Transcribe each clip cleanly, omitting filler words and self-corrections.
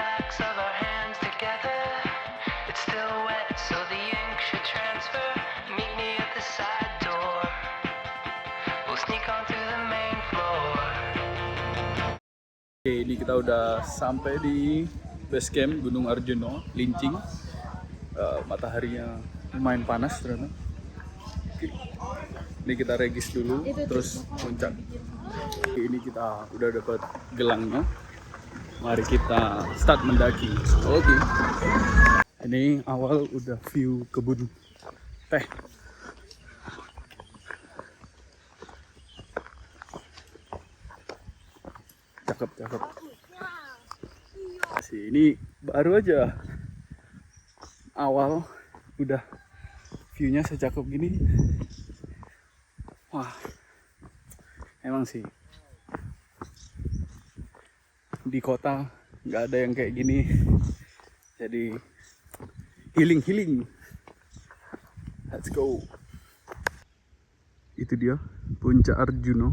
backs of our hands together. It's still wet, so the ink should transfer. Meet me at the side door. We'll sneak on through the main floor. Oke, ini kita udah sampai di base camp Gunung Arjuna, Lincing. Mataharinya lumayan panas ternyata. Oke. Ini kita regis dulu, terus puncak. Oke, ini kita udah dapat gelangnya. Mari kita start mendaki. Oke. Ini awal udah view kebun teh. Cakep. Asih, ini baru aja awal udah viewnya secakep gini. Wah, emang sih di kota nggak ada yang kayak gini, jadi healing. Let's go. Itu dia puncak Arjuna,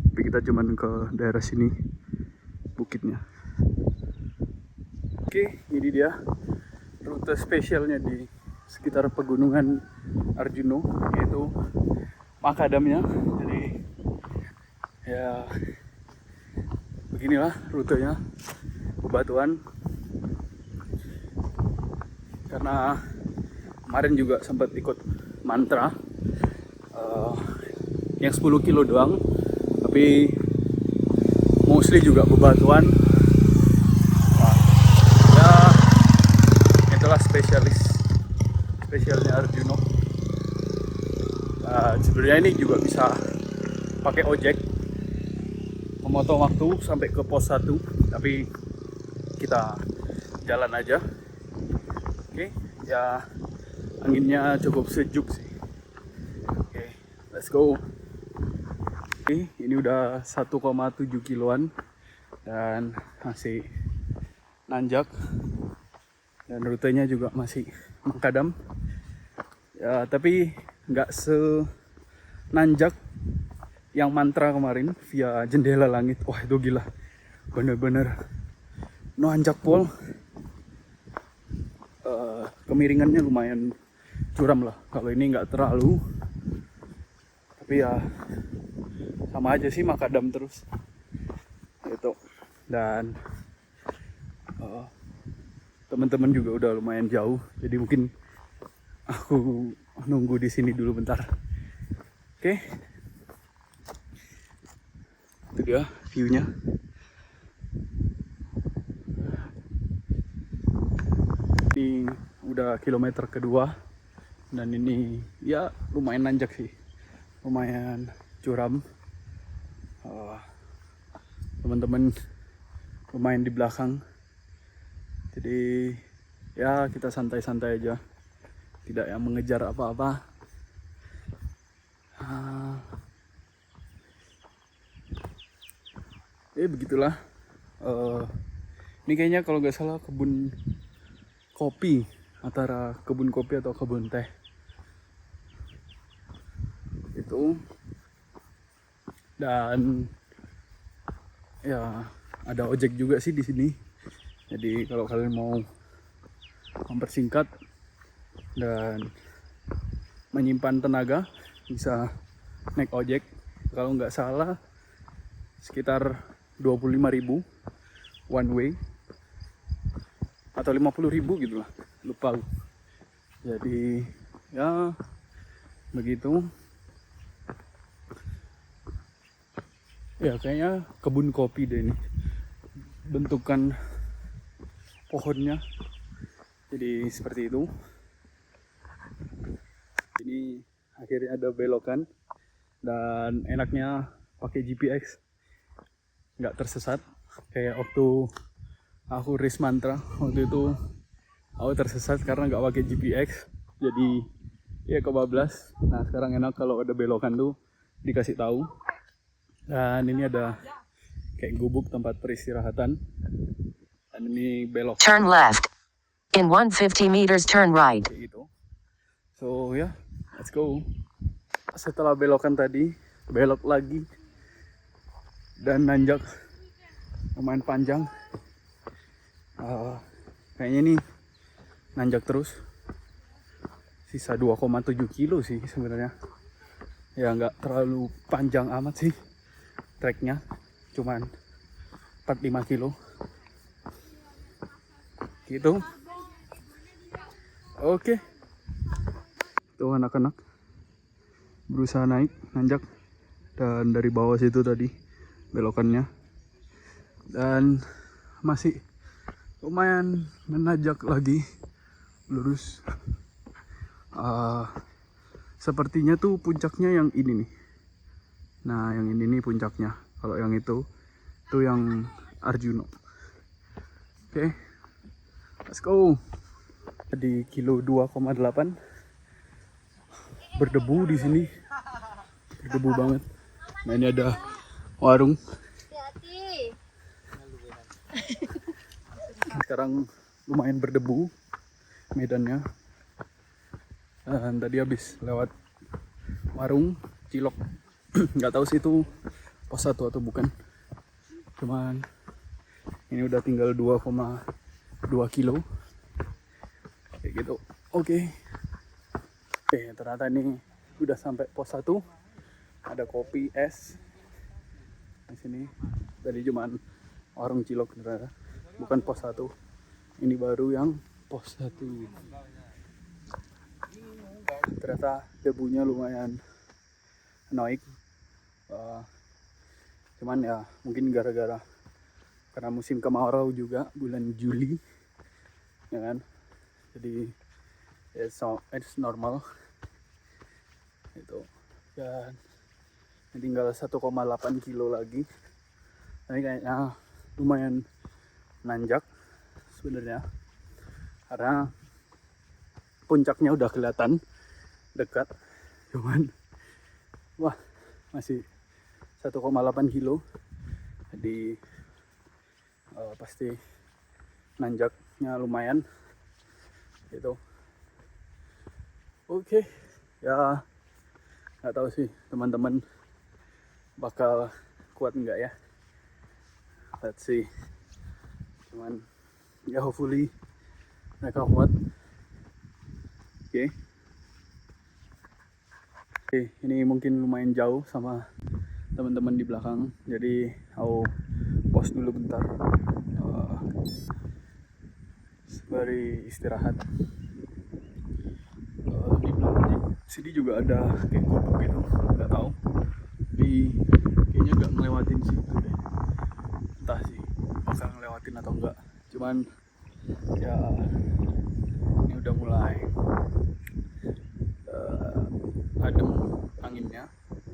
tapi kita cuman ke daerah sini bukitnya. Oke, ini dia rute spesialnya di sekitar pegunungan Arjuna, yaitu makadamnya. Jadi ya beginilah rutenya, bebatuan. Karena kemarin juga sempat ikut mantra yang 10 kilo doang, tapi mostly juga bebatuan. Wah, ya itulah spesialnya Arjuna. Sebenarnya ini juga bisa pakai ojek, memotong waktu sampai ke pos 1, tapi kita jalan aja. Oke, ya anginnya cukup sejuk sih. Oke, let's go. Oke, ini udah 1,7 kiloan dan masih nanjak, dan rutenya juga masih makadam. Ya, tapi nggak senanjak yang mantra kemarin via jendela langit. Wah, itu gila, bener-bener nanjak pol. Kemiringannya lumayan curam lah. Kalau ini nggak terlalu, tapi ya sama aja sih, makadam terus gitu. Dan teman-teman juga udah lumayan jauh, jadi mungkin aku nunggu di sini dulu bentar. Oke. Itu dia view-nya. Ini udah kilometer kedua, dan ini ya lumayan nanjak sih, lumayan curam. Teman-teman lumayan di belakang, jadi ya kita santai-santai aja, tidak yang mengejar apa-apa. Begitulah. Ini kayaknya kalau nggak salah kebun kopi, antara kebun kopi atau kebun teh itu. Dan ya ada ojek juga sih di sini. Jadi kalau kalian mau mempersingkat dan menyimpan tenaga, bisa naik ojek. Kalau nggak salah sekitar 25.000 one way, atau 50.000 gitu lah, lupa. Jadi ya begitu. Ya kayaknya kebun kopi deh ini, bentukan pohonnya jadi seperti itu. Ini akhirnya ada belokan, dan enaknya pakai GPX, nggak tersesat kayak waktu aku race mantra. Waktu itu aku tersesat karena nggak pakai GPX, jadi ya kebablas. Nah sekarang enak kalau ada belokan tuh dikasih tahu. Dan ini ada kayak gubuk tempat peristirahatan, dan ini belok. Turn left. In 150 meters turn right. Kayak gitu. So ya, let's go. Setelah belokan tadi, belok lagi dan nanjak lumayan panjang. Kayaknya ini nanjak terus. Sisa 2,7 kilo sih sebenarnya. Ya nggak terlalu panjang amat sih treknya, cuman 45 kilo gitu. Oke, tuh anak-anak berusaha naik nanjak, dan dari bawah situ tadi belokannya, dan masih lumayan menanjak lagi lurus. Sepertinya tuh puncaknya yang ini nih. Nah, yang ini nih puncaknya. Kalau yang itu tuh yang Arjuno. Oke, let's go. Di kilo 2,8 berdebu di sini, berdebu banget. Nah, ini ada warung. Sekarang lumayan berdebu medannya. Dan tadi habis lewat warung cilok. Nggak tahu sih itu pos 1 atau bukan. Cuman ini udah tinggal 2,2 kilo. Kayak gitu. Oke, ternyata ini udah sampai pos 1. Ada kopi, es di sini. Tadi cuman warung cilok ternyata, bukan pos 1. Ini baru yang pos 1. Ternyata debunya lumayan naik. Cuman ya mungkin gara-gara karena musim kemarau juga, bulan Juli, ya kan, jadi it's normal itu. Dan tinggal 1,8 kilo lagi. Ini kayaknya lumayan nanjak sebenarnya, karena puncaknya udah kelihatan dekat, cuman wah masih 1,8 kilo. Jadi pasti nanjaknya lumayan gitu. Oke, ya nggak tahu sih teman-teman bakal kuat nggak ya, let's see. Cuman ya hopefully mereka kuat. Oke, ini mungkin lumayan jauh sama teman-teman di belakang, jadi aku pause dulu bentar, sembari istirahat. Di belakang sini juga ada kayak gubuk gitu, nggak tahu, tapi kayaknya nggak ngelewatin situ deh. Entah sih bakal ngelewatin atau enggak, cuman ya ini udah mulai adem anginnya,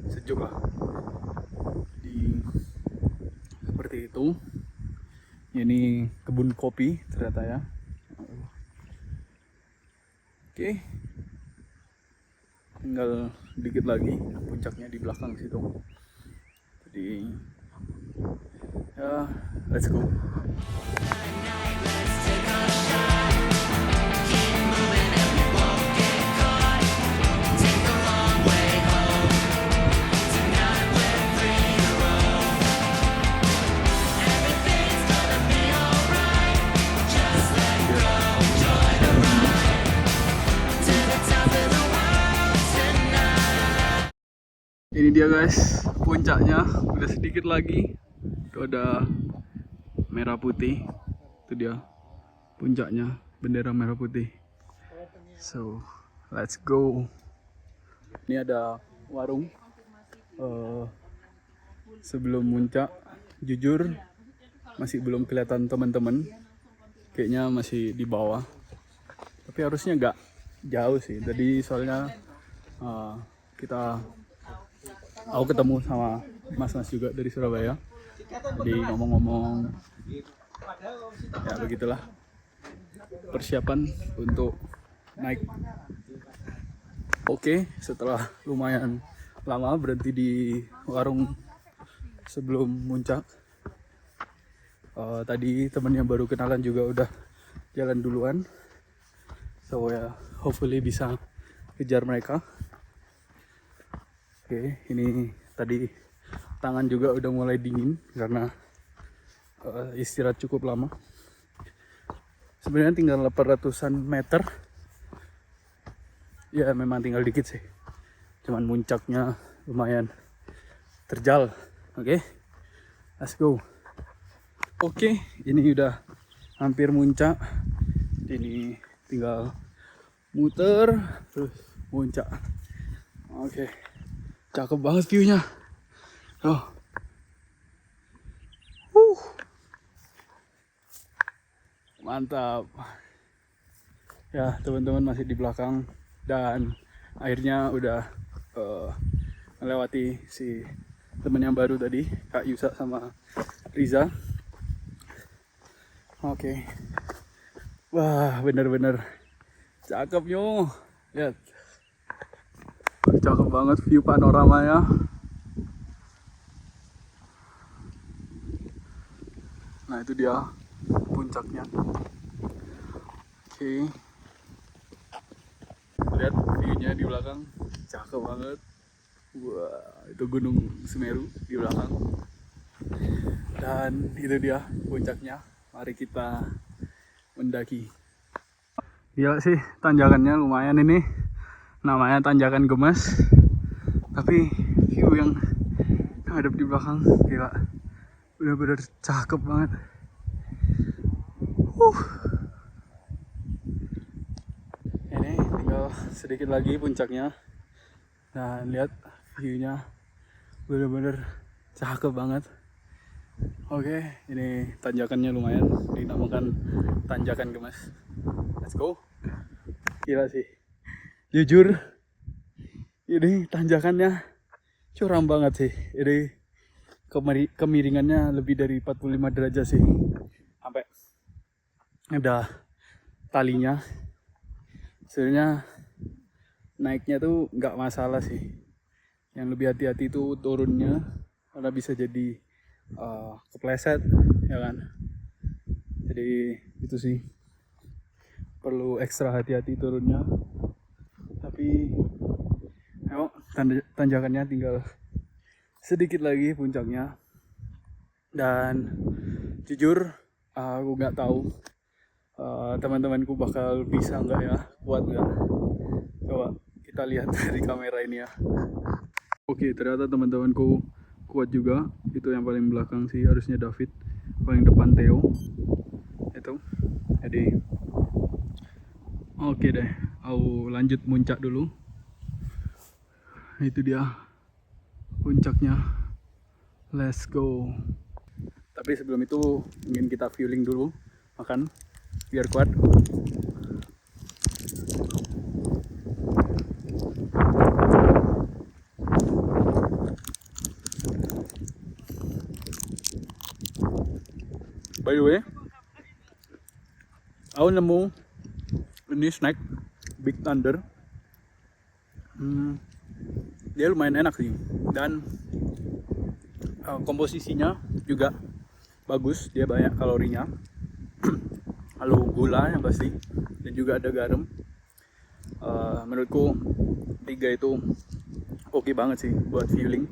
sejuk lah. Di seperti itu. Ini kebun kopi ternyata ya. Oke, tinggal dikit lagi puncaknya di belakang situ. Jadi ya let's go. Ini dia guys, puncaknya udah sedikit lagi. Itu ada merah putih. Itu dia puncaknya, bendera merah putih. So, let's go. Ini ada warung. Sebelum puncak, jujur masih belum kelihatan teman-teman. Kayaknya masih di bawah. Tapi harusnya nggak jauh sih. Tadi soalnya aku ketemu sama mas-mas juga dari Surabaya. Jadi ngomong-ngomong, ya begitulah persiapan untuk naik. Oke, setelah lumayan lama berhenti di warung sebelum puncak. Tadi temen yang baru kenalan juga udah jalan duluan. So ya, hopefully bisa kejar mereka. Oke, ini tadi tangan juga udah mulai dingin karena istirahat cukup lama. sebenarnya tinggal 800-an meter. Ya memang tinggal dikit sih, cuman muncaknya lumayan terjal. Oke, let's go. Oke, ini udah hampir muncak. Ini tinggal muter terus muncak. Oke, cakep banget viewnya. Oh, mantap. Ya teman-teman masih di belakang dan akhirnya udah melewati si temen yang baru tadi, Kak Yusa sama Riza. Oke. Wah, bener-bener cakep yo. Lihat. Cakep banget view panoramanya. Nah, itu dia puncaknya. Oke. Lihat view-nya di belakang. Cakep banget. Wah, itu Gunung Semeru di belakang. Dan itu dia puncaknya. Mari kita mendaki. Gila sih, tanjakannya lumayan ini. Namanya tanjakan Gemes. Tapi view yang hadap di belakang gila. Bener-bener cakep banget. Ini tinggal sedikit lagi puncaknya. Nah, lihat view-nya bener-bener cakep banget. Oke, ini tanjakannya lumayan, dinamakan tanjakan Gemes. Let's go. Gila sih. Jujur, ini tanjakannya curam banget sih. Ini kemiringannya lebih dari 45 derajat sih. Sampai ada talinya. Sebenarnya naiknya tuh nggak masalah sih. Yang lebih hati-hati itu turunnya, karena bisa jadi kepleset, ya kan. Jadi itu sih, perlu ekstra hati-hati turunnya. Tapi tanjakannya tinggal sedikit lagi puncaknya. Dan jujur aku nggak tahu teman-temanku bakal bisa nggak ya, kuat nggak. Coba kita lihat dari kamera ini ya. Oke, ternyata teman-temanku kuat juga. Itu yang paling belakang sih harusnya David, paling depan Theo itu. Jadi oke deh, aku lanjut muncak dulu. Itu dia puncaknya. Let's go. Tapi sebelum itu ingin kita fueling dulu, makan biar kuat. By the way, aku nemu ini snack Big Thunder. Dia lumayan enak sih, dan komposisinya juga bagus. Dia banyak kalorinya, lalu gula yang pasti, dan juga ada garam. Menurutku 3 itu oke banget sih buat fueling.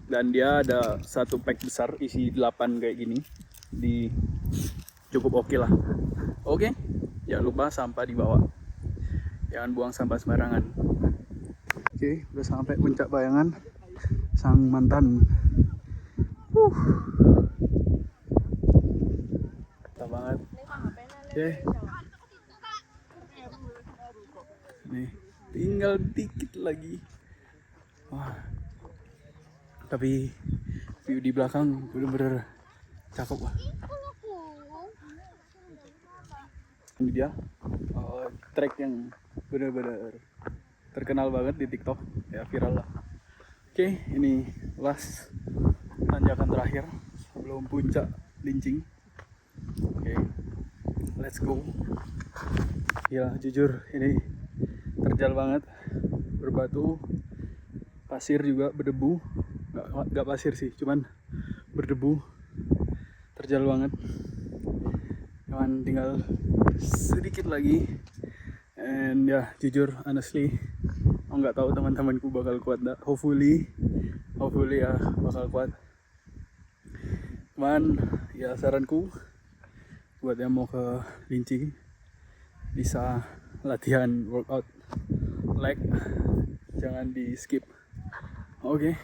Dan dia ada satu pack besar isi 8 kayak gini, cukup oke lah. Oke, jangan lupa sampah dibawa, jangan buang sampah sembarangan. Oke, udah sampai puncak bayangan sang mantan. Mantap banget. Oke, nih tinggal dikit lagi. Wah, tapi view di belakang bener-bener cakep. Wah, ini dia trek yang bener-bener terkenal banget di TikTok, ya viral lah. Oke, ini last tanjakan terakhir sebelum puncak Lincing. Oke, let's go. Gila, jujur ini terjal banget, berbatu, pasir juga berdebu. Nggak pasir sih, cuman berdebu, terjal banget. Cuman tinggal sedikit lagi. And ya, jujur honestly, aku nggak tahu teman-temanku bakal kuat nggak. Hopefully ya bakal kuat. Cuman ya saranku, buat yang mau ke Lincing bisa latihan workout leg, jangan di skip. Oke,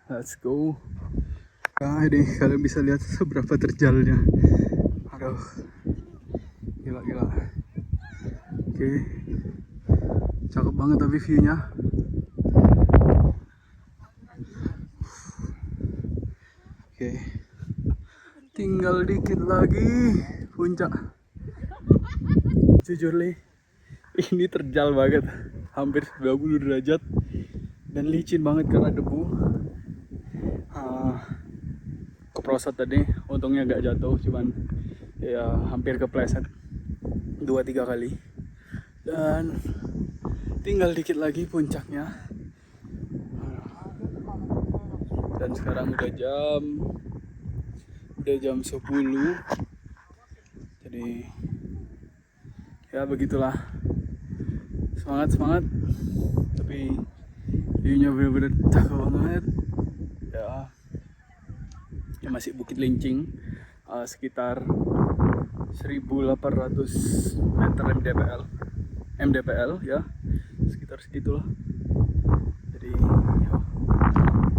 let's go. Nah ini kalian bisa lihat seberapa terjalnya. Aduh, gila. Oke, cakep banget tapi view-nya. Oke, tinggal dikit lagi puncak. Jujur nih, ini terjal banget, hampir 90 derajat dan licin banget karena debu. Keprosot tadi, untungnya gak jatuh, cuman ya hampir kepleset 2-3 kali. Dan tinggal dikit lagi puncaknya. Dan sekarang udah jam 10. Jadi ya begitulah, semangat. Tapi view-nya bener-bener cakep banget. Ya masih Bukit Lincing, sekitar 1800 meter mdpl ya, sekitar segitulah. Jadi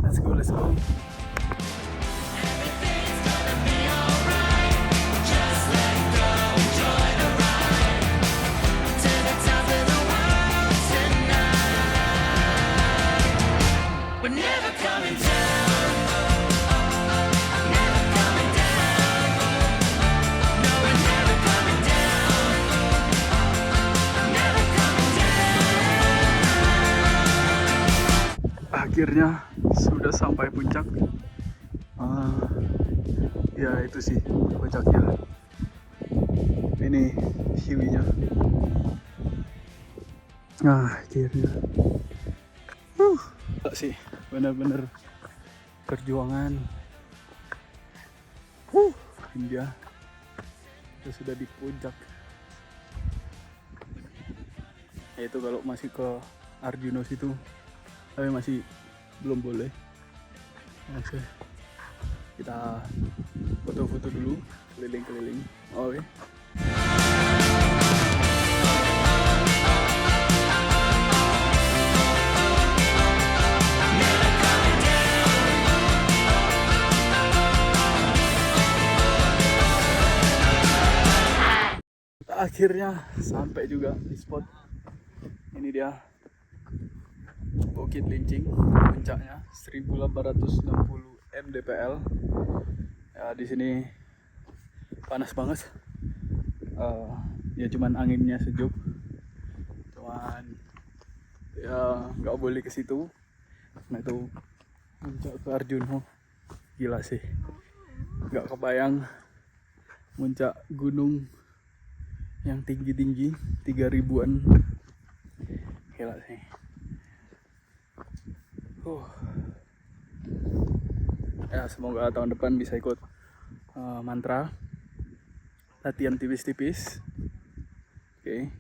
let's go. Akhirnya sudah sampai puncak. Ya itu sih puncaknya. Ini view-nya. Akhirnya. Gak sih, bener-bener perjuangan. India. Kita sudah di puncak. Itu kalau masih ke Arjuna situ, tapi masih belum boleh. Oke, kita foto-foto dulu, keliling-keliling. Oke. Akhirnya sampai juga di spot. Ini dia Bukit Lincing, puncaknya 1860 mdpl. Ya di sini panas banget. Ya cuman anginnya sejuk. Cuman ya nggak boleh ke situ. Nah itu puncak ke Arjuna. Gila sih. Nggak kebayang puncak gunung yang tinggi 3000-an. Gila sih. Ya semoga tahun depan bisa ikut mantra, latihan tipis-tipis. Oke.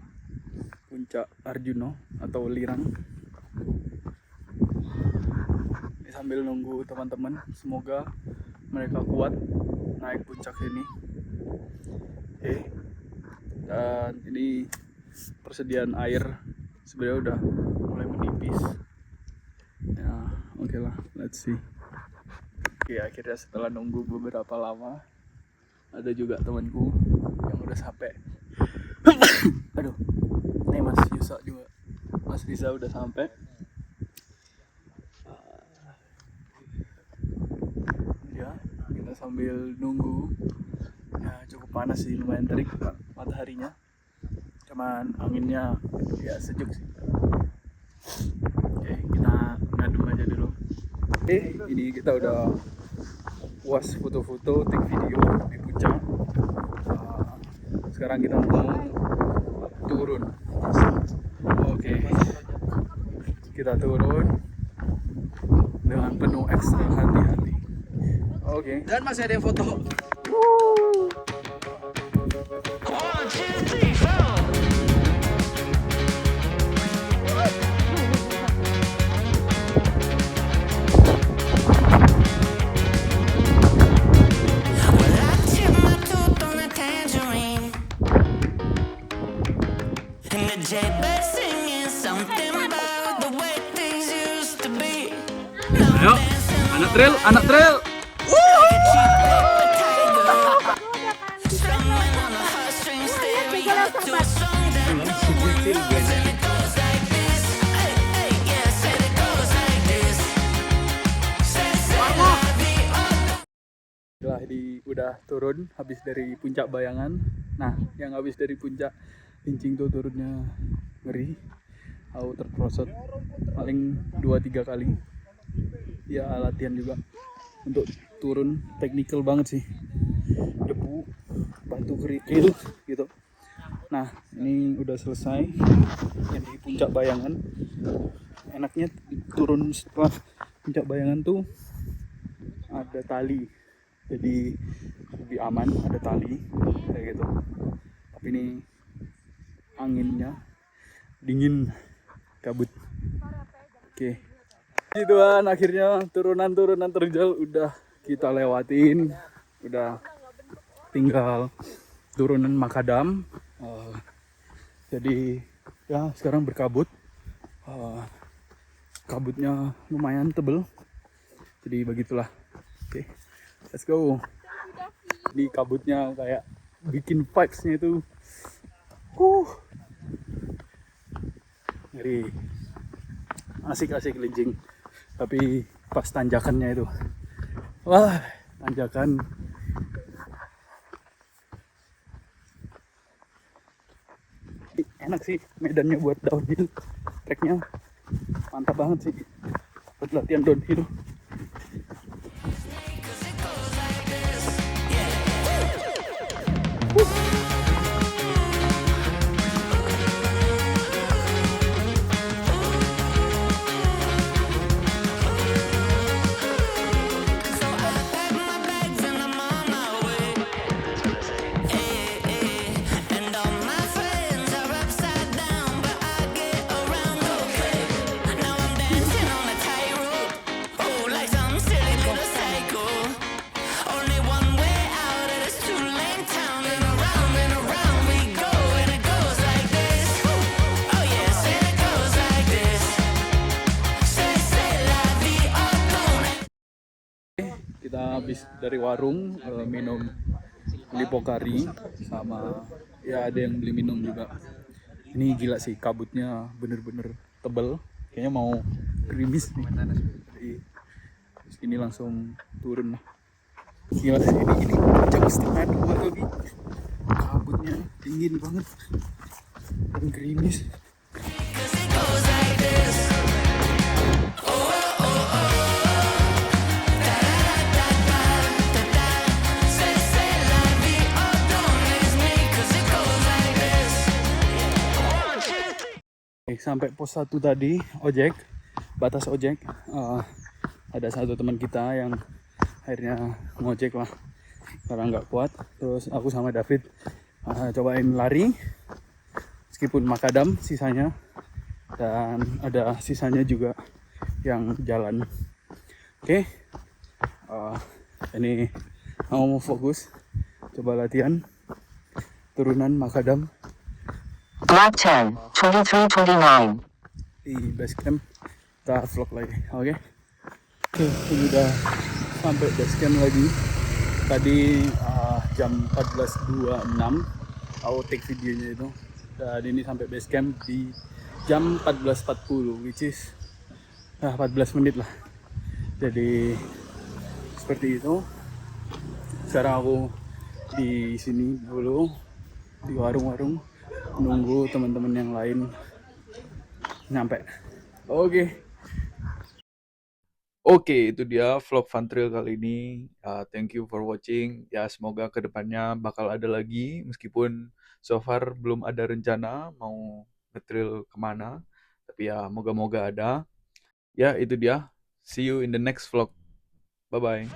Puncak Arjuna atau Lirang. Sambil nunggu teman-teman, semoga mereka kuat naik puncak ini. Oke. Dan ini persediaan air sebenarnya udah mulai menipis. Ya, oke lah, let's see. Oke, akhirnya setelah nunggu beberapa lama, ada juga temanku yang udah sampai. Aduh, ini Mas Yusa juga, Mas Riza udah sampai. Ya, kita sambil nunggu. Ya, cukup panas sih, lumayan terik mataharinya. Cuman anginnya ya sejuk sih. Oke, kita ngadem aja dulu. Ini kita udah puas foto-foto, take video di puncak. Sekarang kita mau turun. Oke, kita turun dengan penuh ekstra hati-hati. Oke. Dan masih ada yang foto. 1, 2, 3, 4. Well, I tip my tooth on a tangerine. DJ bass singing something about the way things used to be. Ayo, anak trail, anak trail. Strumming on a heartstring, staring up to a song that no one knows, and it goes like this. Hey, hey, yeah, said it goes like this. Say la vie, oh. Udah turun habis dari puncak Bayangan. Nah, yang habis dari puncak Lincing tuh turunnya ngeri. Aku terprosot paling 2-3 kali. Ya latihan juga untuk turun, teknikal banget sih. Debu, batu kerikil gitu. Nah, ini udah selesai yang di puncak Bayangan. Enaknya turun setelah puncak Bayangan tuh ada tali, jadi lebih aman, ada tali kayak gitu. Tapi ini anginnya dingin, kabut. Oke, gituan akhirnya turunan terjal udah kita lewatin. Udah tinggal turunan Makadam. Jadi ya sekarang berkabut. Kabutnya lumayan tebel, jadi begitulah. Oke, let's go. Di kabutnya kayak bikin vibes-nya itu ngeri. Asik-asik Lincing. Tapi pas tanjakannya itu, wah, tanjakan enak sih, medannya buat downhill. Tracknya mantap banget sih buat latihan downhill. Kita habis dari warung minum beli Pocari sama ya ada yang beli minum juga. Ini gila sih, kabutnya bener-bener tebel, kayaknya mau gerimis nih. Jadi ini langsung turun lah. Gila sih, ini jam 1:30 lagi, kabutnya dingin banget dan gerimis. Sampai pos 1 tadi, ojek, batas ojek. Ada satu teman kita yang akhirnya ngojek lah karena nggak kuat. Terus aku sama David cobain lari, meskipun Makadam sisanya, dan ada sisanya juga yang jalan. Oke, ini mau fokus coba latihan turunan Makadam. Lap 10, 23:29. Di base camp kita vlog lagi. Oke, ini udah sampai base camp lagi. Tadi jam 14.26 aku take videonya itu, dan ini sampai base camp di jam 14.40, which is 14 menit lah. Jadi seperti itu. Sekarang aku di sini dulu di warung-warung menunggu teman-teman yang lain nyampe. Oke, itu dia vlog Fun Trail kali ini. Thank you for watching. Ya, semoga kedepannya bakal ada lagi, meskipun so far belum ada rencana mau nge-trail kemana, tapi ya moga-moga ada. Ya, itu dia. See you in the next vlog. Bye-bye.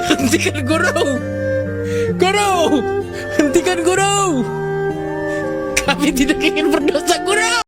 Hentikan guru! Guru! Hentikan guru! Kami tidak ingin berdosa, guru!